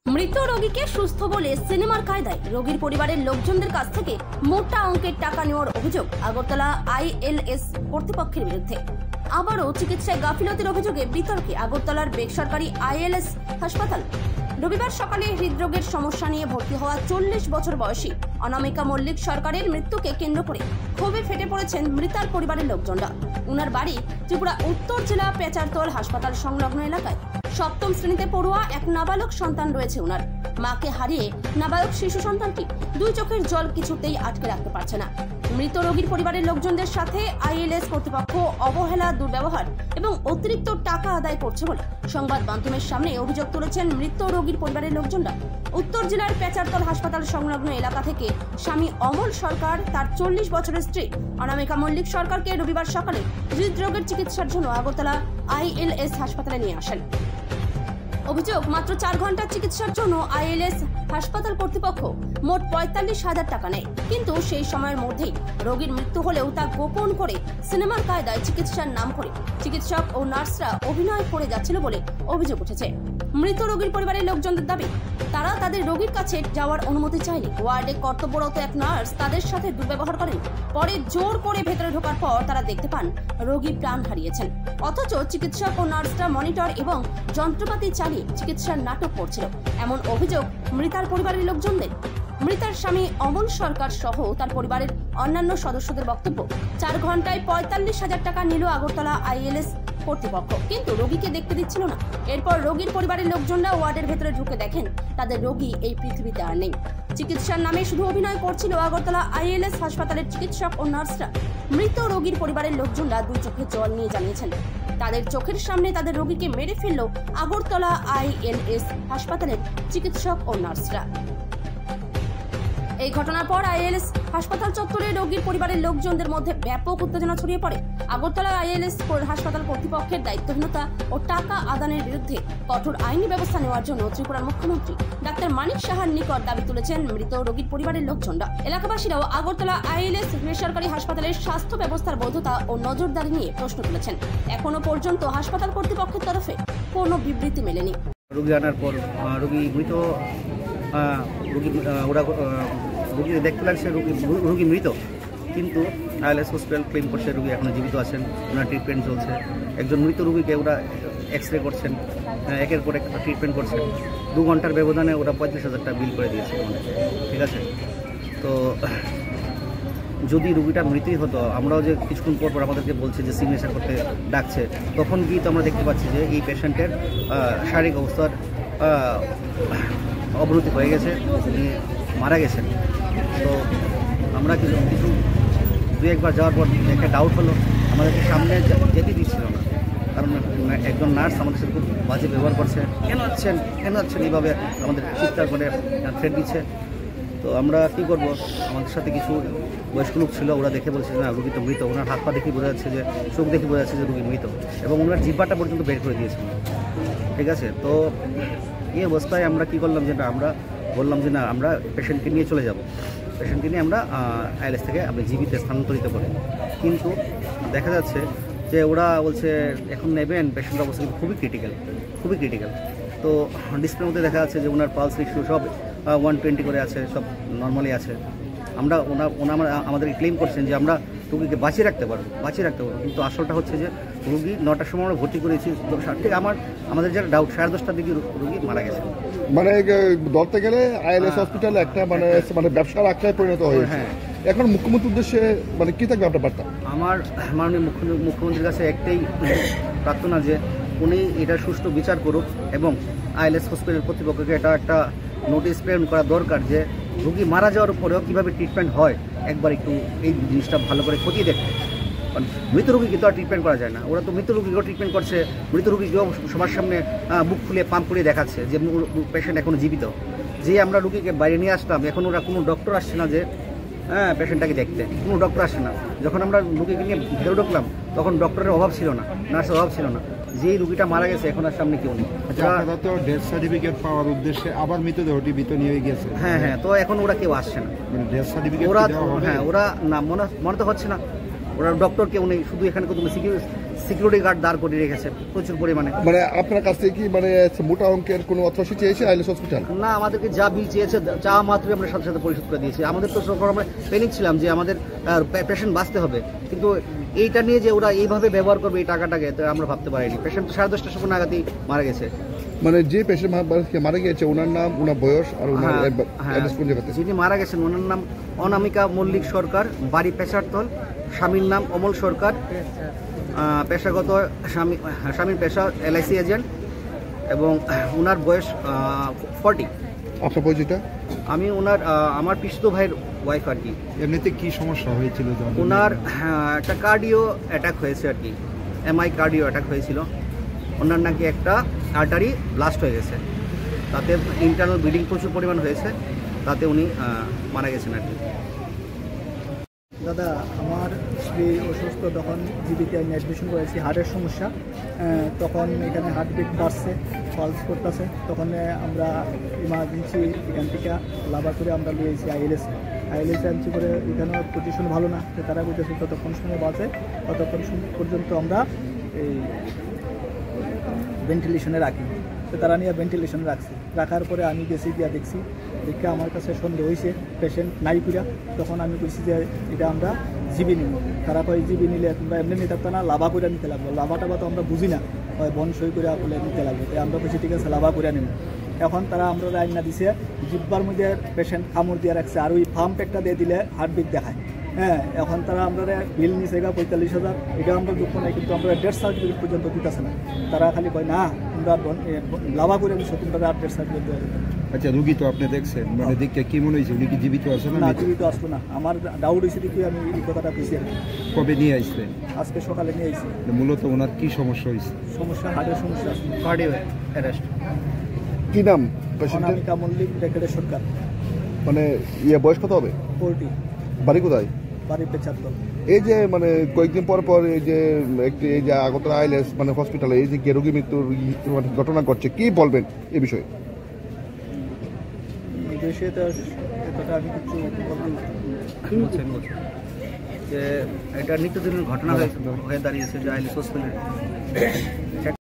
মৃত রোগীকে সুস্থ বলে সিনেমার কায়দায় রোগীর পরিবারের লোকজনদের কাছ থেকে মোটা অঙ্কের টাকা নেওয়ার অভিযোগ আগরতলা আইএলএস কর্তৃপক্ষের বিরুদ্ধে। আবারও চিকিৎসায় গাফিলতির অভিযোগে বিতর্কে আগরতলার বেসরকারি আইএলএস হাসপাতাল। রবিবার সকালে হৃদরোগের সমস্যা নিয়ে ভর্তি হওয়া 40 বছর বয়সী অনামিকা মল্লিক সরকারের মৃত্যুকে কেন্দ্র করে ক্ষোভে ফেটে পড়েছেন মৃতার পরিবারের লোকজনরা। উনার বাড়ি ত্রিপুরা উত্তর জেলা পেচারতোল হাসপাতাল সংলগ্ন এলাকায়। সপ্তম শ্রেণীতে পড়ুয়া এক নাবালক সন্তান রয়েছে উনার। মাকে হারিয়ে নাবালক শিশু সন্তানটি দুই চোখের জল কিছুতেই আটকে রাখতে পারছে না। মৃত রোগীর পরিবারের লোকজনদের সাথে আইএলএস কর্তৃপক্ষ অবহেলা, দুর্ব্যবহার এবং অতিরিক্ত টাকা আদায় করছে বলে সংবাদ মাধ্যমের সামনে অভিযোগ তুলেছেন মৃত রোগীর পরিবারের লোকজনরা। উত্তর জেলার পেচারতল হাসপাতাল সংলগ্ন এলাকা থেকে স্বামী অমল সরকার তার 40 বছরের স্ত্রী অনামিকা মল্লিক সরকারকে রবিবার সকালে হৃদরোগের চিকিৎসার জন্য আগরতলা আইএলএস হাসপাতালে নিয়ে আসেন। অভিযোগ, মাত্র 4 ঘন্টার চিকিৎসার জন্য আইএলএস হাসপাতাল কর্তৃপক্ষ মোট 45,000 টাকা নেয়, কিন্তু সেই সময়ের মধ্যেই রোগীর মৃত্যু হলেও তা গোপন করে সিনেমার কায়দায় চিকিৎসার নাম করে চিকিৎসক ও নার্সরা অভিনয় করে যাচ্ছিল বলে অভিযোগ উঠেছে। মৃত রোগীর পরিবারের লোকজনদের দাবি, তারা তাদের রোগীর কাছে যাওয়ার অনুমতি চাইলে ওয়ার্ডে কর্তব্যরত এক নার্স তাদের সাথে দুর্ব্যবহার করেন। পরে জোর করে ভেতরে ঢোকার পর তারা দেখতে পান রোগী প্রাণ হারিয়েছেন, অথচ চিকিৎসক ও নার্সরা মনিটর এবং যন্ত্রপাতি চালিয়ে চিকিৎসার নাটক করছিল, এমন অভিযোগ মৃতার পরিবারের লোকজনদের। মৃতার স্বামী অমল সরকার সহ তার পরিবারের অন্যান্য সদস্যদের বক্তব্য, 4 ঘন্টায় 45,000 টাকা নিল আগরতলা আইএলএস কর্তৃপক্ষ, কিন্তু রোগীকে দেখতে দিচ্ছিল না। এরপর রোগীর পরিবারের লোকজনরা ওয়ার্ডের ভেতরে ঢুকে দেখেন তাদের রোগী এই পৃথিবীতে আর নেই। চিকিৎসার নামে শুধু অভিনয় করছিল আগরতলা আইএলএস হাসপাতালের চিকিৎসক ও নার্সরা। মৃত রোগীর পরিবারের লোকজনরা দুই চোখে জল নিয়ে জানিয়েছেন, তাদের চোখের সামনে তাদের রোগীকে মেরে ফেলল আগরতলা আইএলএস হাসপাতালের চিকিৎসক ও নার্সরা। এই ঘটনার পর আইএলএস হাসপাতাল চত্বরে রোগীর পরিবারের লোকজনদের মধ্যে ব্যাপক উত্তেজনা ছড়িয়ে পড়ে। আগরতলা আইএলএস হাসপাতাল কর্তৃপক্ষের দায়িত্বহীনতা ও টাকা আদানের বিরুদ্ধে কঠোর আইনি ব্যবস্থা নেওয়ার জন্য ত্রিপুরার মুখ্যমন্ত্রী ডাক্তার মানিক সাহার নিকট দাবি তুলেছেন মৃত রোগীর পরিবারের লোকজনরা। এলাকাবাসীরাও আগরতলা আইএলএস বেসরকারি হাসপাতালের স্বাস্থ্য ব্যবস্থার বৈধতা ও নজরদারি নিয়ে প্রশ্ন তুলেছেন। এখনো পর্যন্ত হাসপাতাল কর্তৃপক্ষের তরফে কোনো বিবৃতি মেলেনি। রোগী আনার পর রোগী মৃত, রোগী দেখতে লাগছে রোগী মৃত, কিন্তু আইএলএস হসপিটাল ক্লেম করছে রোগী এখনো জীবিত আছেন, ওনার ট্রিটমেন্ট চলছে। একজন মৃত রোগীকে ওরা এক্সরে করছেন, একের পর এক ট্রিটমেন্ট করছেন। 2 ঘন্টার ব্যবধানে ওরা 45,000 টাকা বিল করে দিয়েছে, ঠিক আছে। তো যদি রোগীটা মৃতই হতো, আমরাও যে কিছুক্ষণ পর আমাদেরকে বলছে যে সিগনেচার করতে ডাকছে, তখন গিয়ে তো আমরা দেখতে পাচ্ছি যে এই পেশেন্টের শারীরিক অবস্থার অবনতি হয়ে গেছে, উনি মারা গেছেন। তো আমরা কিছু 2-1 বার যাওয়ার পর একটা ডাউট হলো, আমাদেরকে সামনে যেতে দিচ্ছিল না, কারণ একজন নার্স আমাদের সাথে খুব বাজে ব্যবহার করছে। কেন আছেন এইভাবে আমাদের চিৎকার করে থ্রেট দিচ্ছে। তো আমরা কী করবো, আমাদের সাথে কিছু বয়স্ক লোক ছিল, ওরা দেখে বলছে না রুগী তো মৃত। ওনার হাত পা দেখে বোঝা যাচ্ছে যে, চোখ দেখে বোঝা যাচ্ছে যে রুগী মৃত, এবং ওনার জিহ্বাটা পর্যন্ত বের করে দিয়েছে, ঠিক আছে। তো এই অবস্থায় আমরা কী করলাম যে না, আমরা বললাম যে না, আমরা পেশেন্টকে নিয়ে চলে যাব, পেশেন্টকে নিয়ে আমরা আইএলএস থেকে আপনি জিবিতে স্থানান্তরিত করি। কিন্তু দেখা যাচ্ছে যে ওরা বলছে এখন নেবেন, পেশেন্টের অবস্থা কিন্তু খুবই ক্রিটিক্যাল। তো ডিসপ্লের মধ্যে দেখা যাচ্ছে যে ওনার পালস রেশিও সব 120 করে আছে, সব নর্মালি আছে। আমরা আমাদেরকে ক্লেম করছেন যে আমরা রুগীকে বাঁচিয়ে রাখতে পারবো, কিন্তু আসলটা হচ্ছে যে রুগী 9টার সময় আমরা ভর্তি করেছি, ঠিক আমাদের যেটা ডাউট 10:30টার দিকে রুগী মারা গেছে। মানে ধরতে গেলে আইএলএস হসপিটাল একটা মানে ব্যবসার আখ্যায় পরিণত হয়েছে। হ্যাঁ, এখন মুখ্যমন্ত্রীর উদ্দেশ্যে মানে কি থাকবে আপনার বার্তা? আমার মাননীয় মুখ্যমন্ত্রীর কাছে একটাই প্রার্থনা যে উনি এটা সুষ্ঠু বিচার করুক, এবং আইএলএস হসপিটাল কর্তৃপক্ষকে এটা একটা নোটিশ প্রেরণ করা দরকার যে রুগী মারা যাওয়ার পরেও কীভাবে ট্রিটমেন্ট হয়, একবার একটু এই জিনিসটা ভালো করে খতিয়ে দেখতে। কারণ মৃত রুগীকে তো আর ট্রিটমেন্ট করা যায় না, ওরা তো মৃত রুগীকেও ট্রিটমেন্ট করছে, মৃত রুগীকেও সবার সামনে বুক খুলে পাম্প করে দেখাচ্ছে যে পেশেন্ট এখনও জীবিত। যে আমরা রুগীকে বাইরে নিয়ে আসলাম, এখন ওরা কোনো ডক্টর আসছে না যে পেশেন্টটাকে দেখতে, কোনো ডক্টর আসছে না। যখন আমরা রুগীকে নিয়ে ভেতরে ঢুকলাম, তখন ডক্টরের অভাব ছিল না, নার্সের অভাব ছিল না। যেই রুগীটা মারা গেছে এখন আর সামনে কেউ নেই। আপনারা তো ডেথ সার্টিফিকেট পাওয়ার উদ্দেশ্যে আবার মৃতদেহটি ভিতরে নিয়ে গেছে। হ্যাঁ, তো এখন ওরা কেউ আসছে না, ডেথ সার্টিফিকেট ওরা না মনে তো হচ্ছে না, ওরা ডক্টর কেউ নেই, শুধু এখানে কোনো সিকিউরিটি গার্ড দাঁড় করিয়ে রেখেছে প্রচুর পরিমাণে। মানে আপনার কাছ থেকে কি মানে মোটা অঙ্কের কোনো অর্থরাশি চেয়েছে আইএলএস হসপিটাল? না, আমাদেরকে যা বিল চেয়েছে চা মাত্রই আমরা সাথে সাথে পরিশোধ করে দিয়েছি। আমাদের তো সরকার আমরা প্যানিক ছিলাম যে আমাদের পেশেন্ট বাঁচতে হবে, কিন্তু এইটা নিয়ে যে ওরা এইভাবে ব্যবহার করবে এই টাকাটাকে, তো আমরা ভাবতে পারিনি। পেশেন্ট 10:30টার সময় নাগাদই মারা গেছে। মানে যে পেশেন্ট মারা গিয়েছে ওনার নাম, ওনার বয়স আর ওনার অ্যাড্রেস কোন জায়গাতে? যিনি মারা গেছেন ওনার নাম অনামিকা মল্লিক সরকার, বাড়ি পেশারতল। স্বামীর নাম অমল সরকার, পেশাগত স্বামীর পেশা LIC এজেন্ট, এবং ওনার বয়স 40। আপনার পরিচয়টা? আমি আমার পিসতো ভাইয়ের ওয়াইফ আর কি। এমনিতে কি সমস্যা হয়েছিল? ওনার একটা কার্ডিও অ্যাটাক হয়েছে আর কি, MI কার্ডিও অ্যাটাক হয়েছিল। ওনার নাকি একটা আর্টারি ব্লাস্ট হয়ে গেছে, তাতে ইন্টারনাল ব্লিডিং প্রচুর পরিমাণ হয়েছে, তাতে উনি মারা গেছেন আর কি। দাদা, আমার স্ত্রী অসুস্থ, তখন জীবিতে আমি অ্যাডমিশন করেছি, হার্টের সমস্যা। তখন এখানে হার্টবিট বাড়ছে, পালস করতেছে। তখন আমরা ইমার্জেন্সি এখান থেকে লাভা করে আমরা নিয়েছি আইএলএস আনছি করে। এখানেও পজিশন ভালো না, তারা বুঝেছে ততক্ষণ সময় বাঁচে, ততক্ষণ পর্যন্ত আমরা এই ভেন্টিলেশনে রাখি। তো তারা নিয়ে ভেন্টিলেশনে রাখার পরে আমি গেছি গিয়া দেখছি, দেখে আমার কাছে সন্দেহ হয়েছে পেশেন্ট নাই পুরা। তখন আমি বলছি যে এটা আমরা জিবি নিব। তারা কয় জিবি নিলে তোমরা এমনি নিতে পারতো না, লাভা করে নিতে লাগবে। লাভাটা বা তো আমরা বুঝি না, বন সই করে বলে নিতে লাগবে। তাই আমরা বলছি ঠিক আছে লাভা করে নিব। এখন তারা আমরা রান্না দিছে, জিব্বার মধ্যে পেশেন্ট কামড় দিয়ে রাখছে, আর ওই পাম্প একটা দিয়ে দিলে হার্টবিট দেখায়। এখন তারা আমরা বিল নিছে 45,000, এটা আমরা দুঃখ নাই, কিন্তু আমরা ডেথ সার্টিফিকেট পর্যন্ত দিতেছে না। তারা খালি কয় না তোমরা লাভা করে দিচ্ছ, তোমরা ডেথ সার্টিফিকেট দেওয়া যেত। আচ্ছা, রুগী তো আপনি দেখছেন, মানে দেখে কি মনে হয়েছে উনি কি জীবিত আছে না? জীবিত আসলো না, আমার ডাউট হয়েছে দেখি আমি এই কথাটা বুঝি। কবে নিয়ে আসলেন? আজকে সকালে নিয়ে আসছি। মূলত ওনার কি সমস্যা হয়েছে? সমস্যা হার্টের সমস্যা আছে, কার্ডিও অ্যারেস্ট। কি নাম পেশেন্টের? অনামিকা মল্লিক, ব্র্যাকেটের সরকার। মানে বয়স কত হবে? 40। বাড়ি কোথায়? বাড়ি পেছাত্তর। এই যে মানে কয়েকদিন পর পর এই যে এই যে আগরতলা আইএলএস মানে হসপিটালে এই যে রোগী মৃত্যুর ঘটনা ঘটছে, কি বলবেন এই বিষয়ে? এই বিষয়ে তো এতটা আমি কিছু যে এটা নিত্যদিনের ঘটনা হয়ে দাঁড়িয়েছে যে আইএলএস হসপিটালে